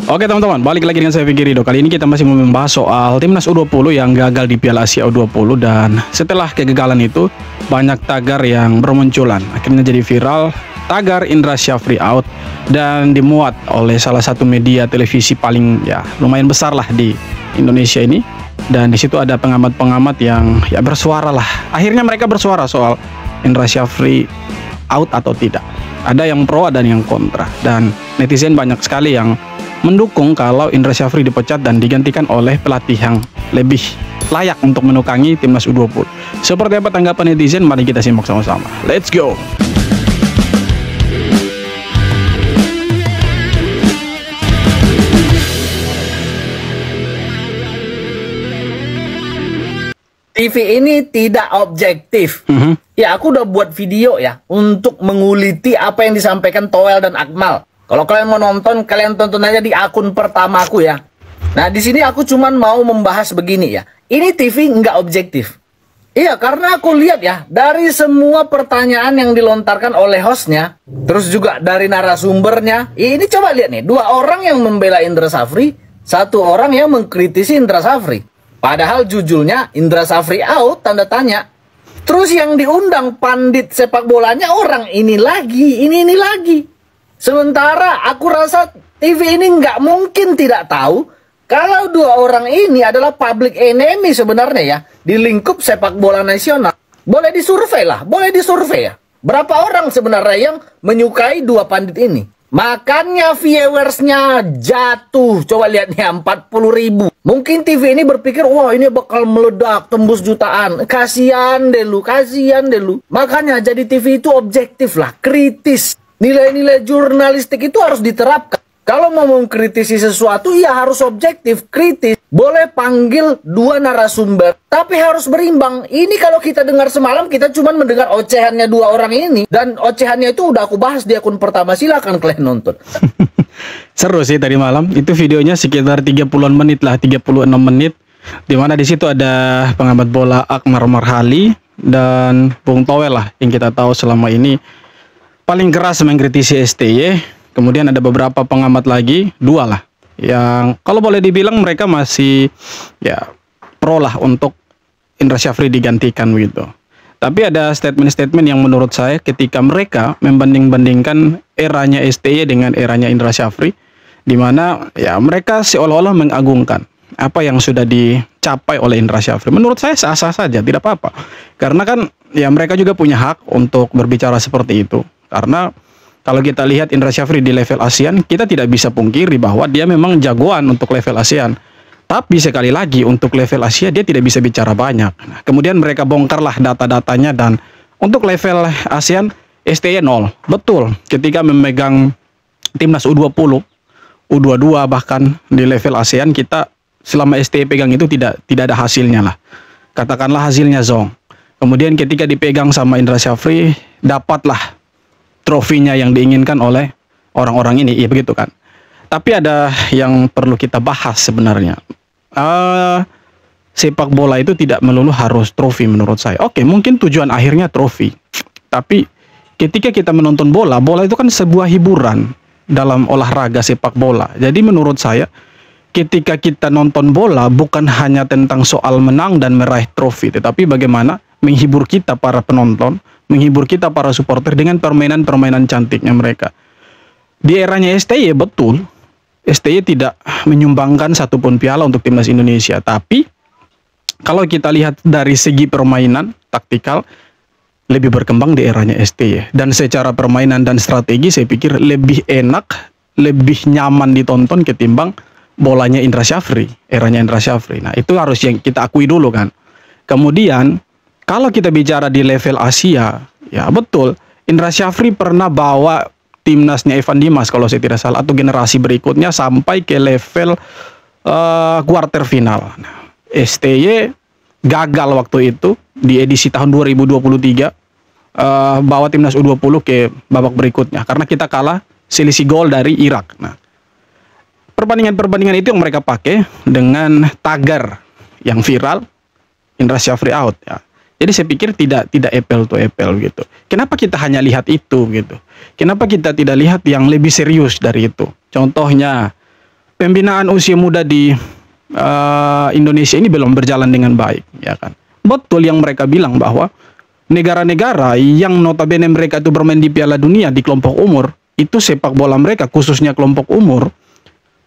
Oke teman-teman, balik lagi dengan saya Vicky Ridho. Kali ini kita masih membahas soal timnas U20 yang gagal di Piala Asia U20. Dan setelah kegagalan itu, banyak tagar yang bermunculan. Akhirnya jadi viral, tagar Indra Syafri out. Dan dimuat oleh salah satu media televisi paling lumayan besar lah di Indonesia ini. Dan disitu ada pengamat-pengamat yang bersuara lah. Akhirnya mereka bersuara soal Indra Syafri out atau tidak. Ada yang pro, ada yang kontra. Dan netizen banyak sekali yang mendukung kalau Indra Syafri dipecat dan digantikan oleh pelatih yang lebih layak untuk menukangi timnas U20. Seperti apa tanggapan netizen? Mari kita simak sama-sama. Let's go! TV ini tidak objektif. Ya, aku udah buat video ya untuk menguliti apa yang disampaikan Toel dan Akmal. Kalau kalian mau nonton, kalian tonton aja di akun pertama aku ya. Nah, di sini aku cuman mau membahas begini ya. Ini TV nggak objektif. Iya, karena aku lihat ya, dari semua pertanyaan yang dilontarkan oleh hostnya, terus juga dari narasumbernya, ini coba lihat nih, 2 orang yang membela Indra Syafri, 1 orang yang mengkritisi Indra Syafri. Padahal judulnya Indra Syafri out, tanda tanya. Terus yang diundang pandit sepak bolanya orang ini lagi, ini lagi. Sementara aku rasa TV ini nggak mungkin tidak tahu kalau 2 orang ini adalah public enemy sebenarnya ya di lingkup sepak bola nasional. Boleh disurvei lah, boleh disurvei ya. Berapa orang sebenarnya yang menyukai 2 pandit ini? Makanya viewersnya jatuh. Coba lihat nih, 40.000. Mungkin TV ini berpikir, wah ini bakal meledak, tembus jutaan. Kasihan deh lu, kasihan deh lu. Makanya jadi TV itu objektif lah, kritis. Nilai-nilai jurnalistik itu harus diterapkan. Kalau mau mengkritisi sesuatu, ya harus objektif, kritis. Boleh panggil 2 narasumber, tapi harus berimbang. Ini kalau kita dengar semalam, kita cuma mendengar ocehannya 2 orang ini. Dan ocehannya itu udah aku bahas di akun pertama, silakan kalian nonton. Seru sih tadi malam. Itu videonya sekitar 30-an menit lah, 36 menit. Dimana di situ ada pengamat bola Akmal Marhali dan Bung Toel lah, yang kita tahu selama ini paling keras mengkritisi STY. Kemudian ada beberapa pengamat lagi, 2 lah, yang kalau boleh dibilang mereka masih pro lah untuk Indra Syafri digantikan gitu. Tapi ada statement-statement yang menurut saya ketika mereka membanding-bandingkan eranya STY dengan eranya Indra Syafri, di mana mereka seolah-olah mengagungkan apa yang sudah dicapai oleh Indra Syafri. Menurut saya sah-sah saja, tidak apa-apa. Karena kan mereka juga punya hak untuk berbicara seperti itu. Karena kalau kita lihat Indra Syafri di level ASEAN, kita tidak bisa pungkiri bahwa dia memang jagoan untuk level ASEAN. Tapi sekali lagi untuk level Asia dia tidak bisa bicara banyak. Nah, kemudian mereka bongkarlah data-datanya dan untuk level ASEAN STY 0. Betul, ketika memegang timnas U20, U22 bahkan di level ASEAN kita selama STY pegang itu tidak ada hasilnya lah. Katakanlah hasilnya zong. Kemudian ketika dipegang sama Indra Syafri, dapatlah trofinya yang diinginkan oleh orang-orang ini, begitu kan. Tapi ada yang perlu kita bahas sebenarnya. Sepak bola itu tidak melulu harus trofi menurut saya. Oke, mungkin tujuan akhirnya trofi. Tapi ketika kita menonton bola, bola itu kan sebuah hiburan dalam olahraga sepak bola. Jadi menurut saya, ketika kita nonton bola bukan hanya tentang soal menang dan meraih trofi, tetapi bagaimana menghibur kita para penonton, menghibur kita para supporter dengan permainan-permainan cantiknya mereka. Di eranya STY betul, STY tidak menyumbangkan satupun piala untuk timnas Indonesia. Tapi kalau kita lihat dari segi permainan taktikal, lebih berkembang di eranya STY. Dan secara permainan dan strategi saya pikir lebih enak, lebih nyaman ditonton ketimbang bolanya Indra Syafri, eranya Indra Syafri. Nah itu harus yang kita akui dulu kan. Kemudian kalau kita bicara di level Asia, ya betul, Indra Syafri pernah bawa timnasnya Evan Dimas kalau saya tidak salah, atau generasi berikutnya sampai ke level quarter final. Nah, STY gagal waktu itu di edisi tahun 2023, bawa timnas U20 ke babak berikutnya karena kita kalah selisih gol dari Irak. Nah, perbandingan-perbandingan itu yang mereka pakai dengan tagar yang viral, Indra Syafri out ya. Jadi saya pikir tidak apple to apple gitu. Kenapa kita hanya lihat itu gitu? Kenapa kita tidak lihat yang lebih serius dari itu? Contohnya pembinaan usia muda di Indonesia ini belum berjalan dengan baik, ya kan? Betul yang mereka bilang bahwa negara-negara yang notabene mereka itu bermain di Piala Dunia di kelompok umur, itu sepak bola mereka khususnya kelompok umur,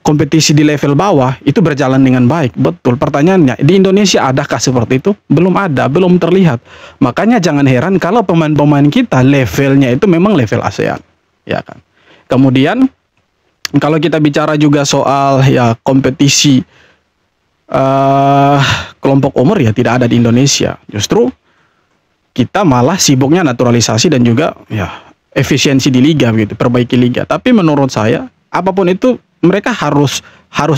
kompetisi di level bawah itu berjalan dengan baik. Betul. Pertanyaannya, di Indonesia adakah seperti itu? Belum ada, belum terlihat. Makanya jangan heran kalau pemain-pemain kita levelnya itu memang level ASEAN, ya kan? Kemudian kalau kita bicara juga soal ya kompetisi kelompok umur, ya tidak ada di Indonesia. Justru kita malah sibuknya naturalisasi dan juga ya efisiensi di liga begitu, perbaiki liga. Tapi menurut saya apapun itu mereka harus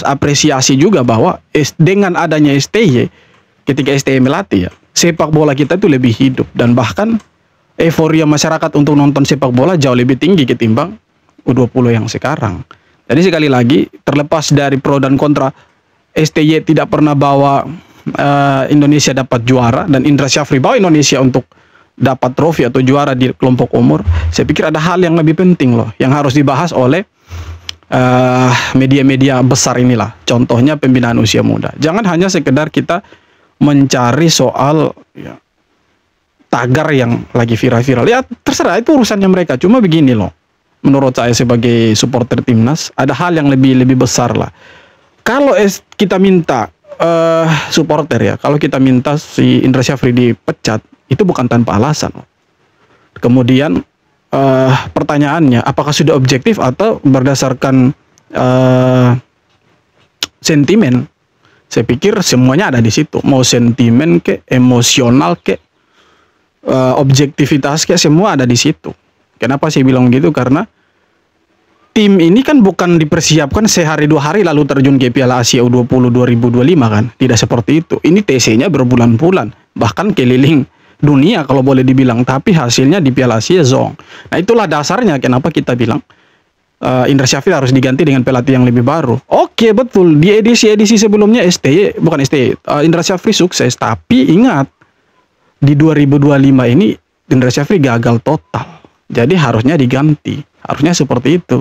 apresiasi juga bahwa dengan adanya STY, ketika STY melatih ya, sepak bola kita itu lebih hidup dan bahkan euforia masyarakat untuk nonton sepak bola jauh lebih tinggi ketimbang U20 yang sekarang. Jadi sekali lagi, terlepas dari pro dan kontra, STY tidak pernah bawa Indonesia dapat juara, dan Indra Syafri bawa Indonesia untuk dapat trofi atau juara di kelompok umur. Saya pikir ada hal yang lebih penting loh, yang harus dibahas oleh media-media besar inilah. Contohnya pembinaan usia muda. Jangan hanya sekedar kita mencari soal ya, tagar yang lagi viral-viral. Ya terserah, itu urusannya mereka. Cuma begini loh, menurut saya sebagai supporter timnas, ada hal yang lebih besar lah. Kalau kita minta supporter ya, kalau kita minta si Indra Syafri dipecat, itu bukan tanpa alasan loh. Kemudian pertanyaannya, apakah sudah objektif atau berdasarkan sentimen? Saya pikir semuanya ada di situ. Mau sentimen ke, emosional ke, objektivitas ke, semua ada di situ. Kenapa saya bilang gitu? Karena tim ini kan bukan dipersiapkan sehari dua hari lalu terjun ke Piala Asia U20 2025 kan. Tidak seperti itu. Ini TC-nya berbulan-bulan, bahkan keliling dunia kalau boleh dibilang, tapi hasilnya di Piala Asia zong. Nah itulah dasarnya kenapa kita bilang Indra Syafri harus diganti dengan pelatih yang lebih baru. Oke betul, di edisi-edisi sebelumnya Indra Syafri sukses, tapi ingat di 2025 ini Indra Syafri gagal total. Jadi harusnya diganti, harusnya seperti itu.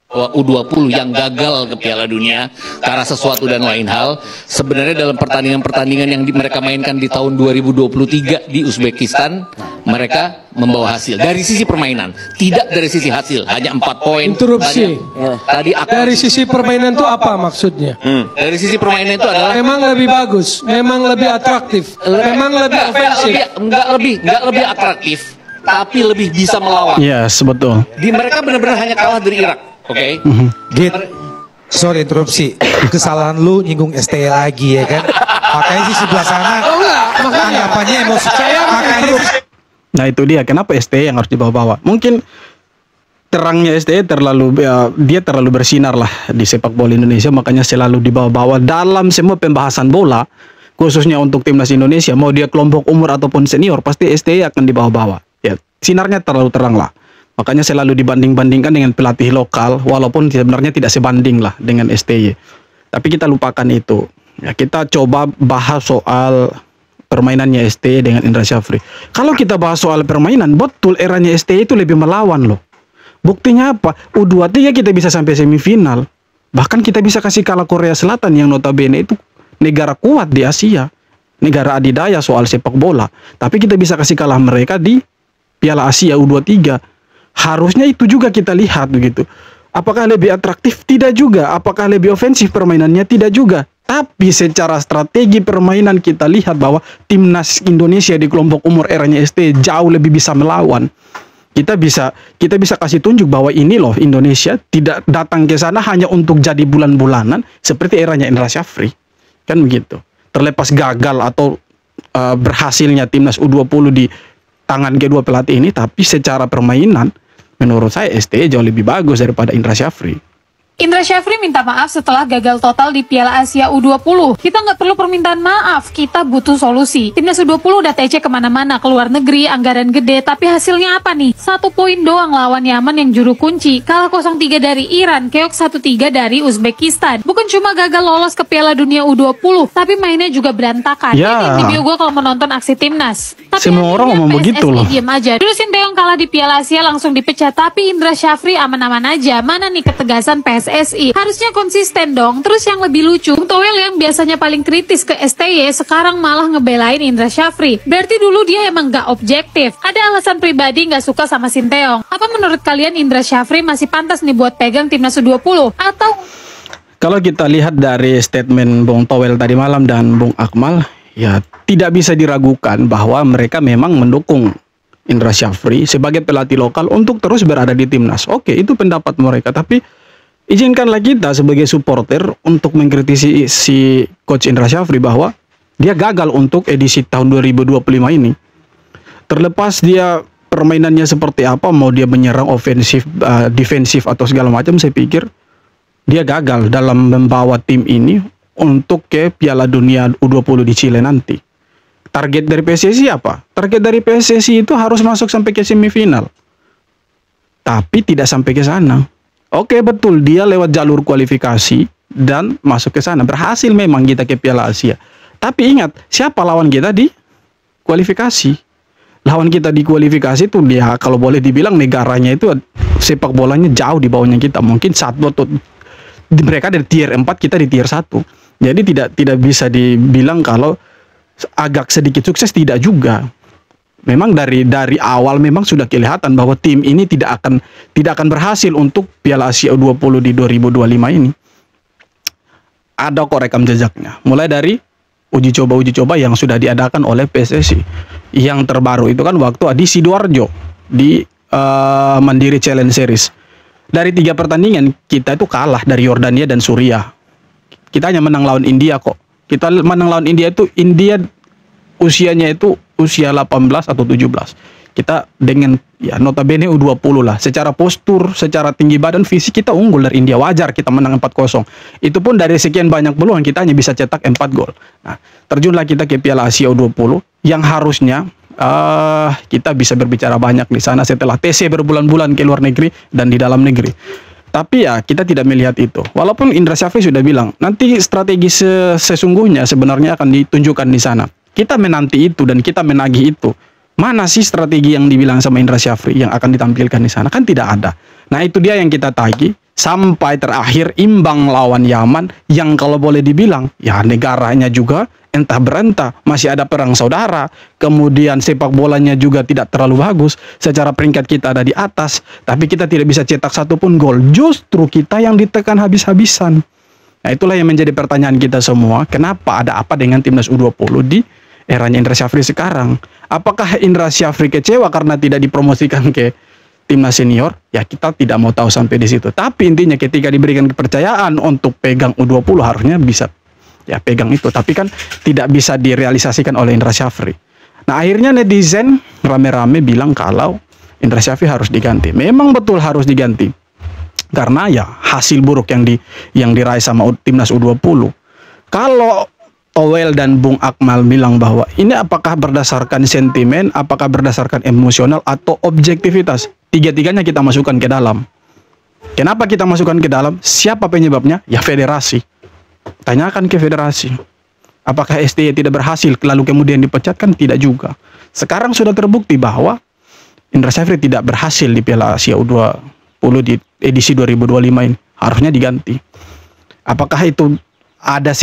U20 yang gagal ke Piala Dunia karena sesuatu dan lain hal, sebenarnya dalam pertandingan-pertandingan yang mereka mainkan di tahun 2023 di Uzbekistan, mereka membawa hasil dari sisi permainan, tidak dari sisi hasil, hanya 4 poin. Interupsi. Tadi dari sisi permainan itu apa maksudnya? Dari sisi permainan itu adalah memang lebih bagus, memang lebih atraktif, memang lebih ofensif. Enggak lebih atraktif, tapi lebih bisa melawan. Yes, betul. Di mereka benar-benar hanya kalah dari Irak. Oke. Git, sorry interupsi. Kesalahan lu nyinggung STY lagi ya kan. Makanya sih sebelah sana. Oh enggak, makanya anggapannya emosi. Makanya. Nah itu dia, kenapa STY yang harus dibawa-bawa? Mungkin terangnya STY dia terlalu bersinar lah di sepak bola Indonesia, makanya selalu dibawa-bawa dalam semua pembahasan bola, khususnya untuk timnas Indonesia. Mau dia kelompok umur ataupun senior, pasti STY akan dibawa-bawa. Ya, sinarnya terlalu terang lah. Makanya selalu dibanding-bandingkan dengan pelatih lokal, walaupun sebenarnya tidak sebanding lah dengan STY. Tapi kita lupakan itu. Ya, kita coba bahas soal permainannya STY dengan Indra Syafri. Kalau kita bahas soal permainan, betul eranya STY itu lebih melawan loh. Buktinya apa? U23 kita bisa sampai semifinal. Bahkan kita bisa kasih kalah Korea Selatan yang notabene itu negara kuat di Asia. Negara adidaya soal sepak bola. Tapi kita bisa kasih kalah mereka di Piala Asia U23. Harusnya itu juga kita lihat begitu. Apakah lebih atraktif? Tidak juga. Apakah lebih ofensif permainannya? Tidak juga. Tapi secara strategi permainan kita lihat bahwa timnas Indonesia di kelompok umur eranya ST jauh lebih bisa melawan. Kita bisa kasih tunjuk bahwa ini loh Indonesia tidak datang ke sana hanya untuk jadi bulan-bulanan seperti eranya Indra Syafri. Kan begitu. Terlepas gagal atau berhasilnya timnas U20 di tangan kedua pelatih ini, tapi secara permainan menurut saya STY jauh lebih bagus daripada Indra Syafri. Indra Syafri minta maaf setelah gagal total di Piala Asia U20. Kita nggak perlu permintaan maaf, kita butuh solusi. Timnas U20 udah TC kemana-mana, ke luar negeri, anggaran gede, tapi hasilnya apa nih? 1 poin doang lawan Yaman yang juru kunci. Kalah 0-3 dari Iran, keok 1-3 dari Uzbekistan. Bukan cuma gagal lolos ke Piala Dunia U20, tapi mainnya juga berantakan. Ini yang di bio gue kalau menonton aksi timnas. Tapi Semua orang ngomong begitu loh. Diem aja. Dulu Sinteyong kalah di Piala Asia langsung dipecat, tapi Indra Syafri aman-aman aja. Mana nih ketegasan PSSI? Harusnya konsisten dong. Terus yang lebih lucu, Toel yang biasanya paling kritis ke STY sekarang malah ngebelain Indra Syafri. Berarti dulu dia emang gak objektif. Ada alasan pribadi gak suka sama Sinteyong. Apa menurut kalian Indra Syafri masih pantas nih buat pegang timnas U20? Atau Kalau kita lihat dari statement Bung Toel tadi malam dan Bung Akmal, ya tidak bisa diragukan bahwa mereka memang mendukung Indra Syafri sebagai pelatih lokal untuk terus berada di timnas. Oke, itu pendapat mereka, tapi izinkanlah kita sebagai supporter untuk mengkritisi si Coach Indra Syafri bahwa dia gagal untuk edisi tahun 2025 ini. Terlepas dia permainannya seperti apa, mau dia menyerang ofensif, defensif atau segala macam, saya pikir dia gagal dalam membawa tim ini untuk ke Piala Dunia U20 di Chile nanti. Target dari PSSI apa? Target dari PSSI itu harus masuk sampai ke semifinal. Tapi tidak sampai ke sana. Oke, betul, dia lewat jalur kualifikasi dan masuk ke sana. Berhasil memang kita ke Piala Asia. Tapi ingat, siapa lawan kita di kualifikasi? Lawan kita di kualifikasi itu dia, kalau boleh dibilang negaranya itu sepak bolanya jauh di bawahnya kita. Mungkin satu atau mereka dari tier 4, kita di tier 1. Jadi tidak bisa dibilang kalau agak sedikit sukses, tidak juga. Memang dari awal memang sudah kelihatan bahwa tim ini tidak akan berhasil untuk Piala Asia U20 di 2025 ini. Ada kok rekam jejaknya. Mulai dari uji coba yang sudah diadakan oleh PSSI. Yang terbaru itu kan waktu di Sidoarjo di Mandiri Challenge Series. Dari 3 pertandingan kita itu kalah dari Yordania dan Suriah. Kita hanya menang lawan India kok. Kita menang lawan India itu India usianya itu usia 18 atau 17. Kita dengan ya notabene U20 lah. Secara postur, secara tinggi badan, fisik kita unggul dari India. Wajar kita menang 4-0. Itu pun dari sekian banyak peluang kita hanya bisa cetak 4 gol. Nah, terjunlah kita ke Piala Asia U20 yang harusnya kita bisa berbicara banyak di sana setelah TC berbulan-bulan ke luar negeri dan di dalam negeri. Tapi ya kita tidak melihat itu. Walaupun Indra Syafri sudah bilang nanti strategi sesungguhnya sebenarnya akan ditunjukkan di sana. Kita menanti itu dan kita menagih itu. Mana sih strategi yang dibilang sama Indra Syafri yang akan ditampilkan di sana? Kan tidak ada. Nah, itu dia yang kita tagih sampai terakhir imbang lawan Yaman yang kalau boleh dibilang ya negaranya juga entah berentah, masih ada perang saudara, kemudian sepak bolanya juga tidak terlalu bagus, secara peringkat kita ada di atas, tapi kita tidak bisa cetak satupun gol, justru kita yang ditekan habis-habisan. Nah, itulah yang menjadi pertanyaan kita semua, kenapa ada apa dengan timnas U20 di eranya Indra Syafri sekarang? Apakah Indra Syafri kecewa karena tidak dipromosikan ke timnas senior? Ya kita tidak mau tahu sampai di situ, tapi intinya ketika diberikan kepercayaan untuk pegang U20 harusnya bisa ya pegang itu, tapi kan tidak bisa direalisasikan oleh Indra Syafri. Nah, akhirnya netizen rame-rame bilang kalau Indra Syafri harus diganti. Memang betul harus diganti. Karena ya hasil buruk yang diraih sama timnas U20. Kalau Toel dan Bung Akmal bilang bahwa ini apakah berdasarkan sentimen, apakah berdasarkan emosional atau objektivitas, tiga-tiganya kita masukkan ke dalam. Kenapa kita masukkan ke dalam? Siapa penyebabnya? Ya federasi. Tanyakan ke federasi. Apakah STY tidak berhasil lalu kemudian dipecat? Kan tidak juga. Sekarang sudah terbukti bahwa Indra Syafri tidak berhasil di Piala Asia U20 di edisi 2025 ini. Harusnya diganti. Apakah itu ada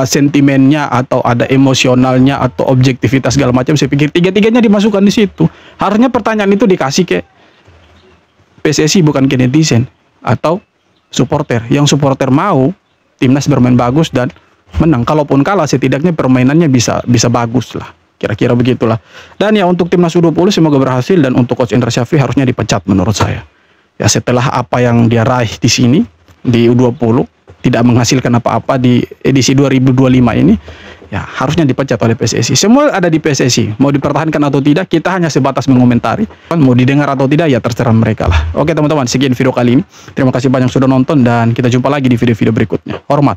sentimennya atau ada emosionalnya atau objektivitas segala macam? Saya pikir tiga-tiganya dimasukkan di situ. Harusnya pertanyaan itu dikasih ke PSSI bukan ke netizen atau supporter. Yang supporter mau timnas bermain bagus dan menang. Kalaupun kalah setidaknya permainannya bisa bagus lah. Kira-kira begitulah. Dan ya untuk timnas U20 semoga berhasil, dan untuk Coach Indra Syafri harusnya dipecat menurut saya. Ya setelah apa yang dia raih di sini di U20 tidak menghasilkan apa-apa di edisi 2025 ini, ya harusnya dipecat oleh PSSI. Semua ada di PSSI. Mau dipertahankan atau tidak, kita hanya sebatas mengomentari. Mau didengar atau tidak, ya terserah mereka lah. Oke teman-teman, sekian video kali ini. Terima kasih banyak sudah nonton dan kita jumpa lagi di video-video berikutnya. Hormat.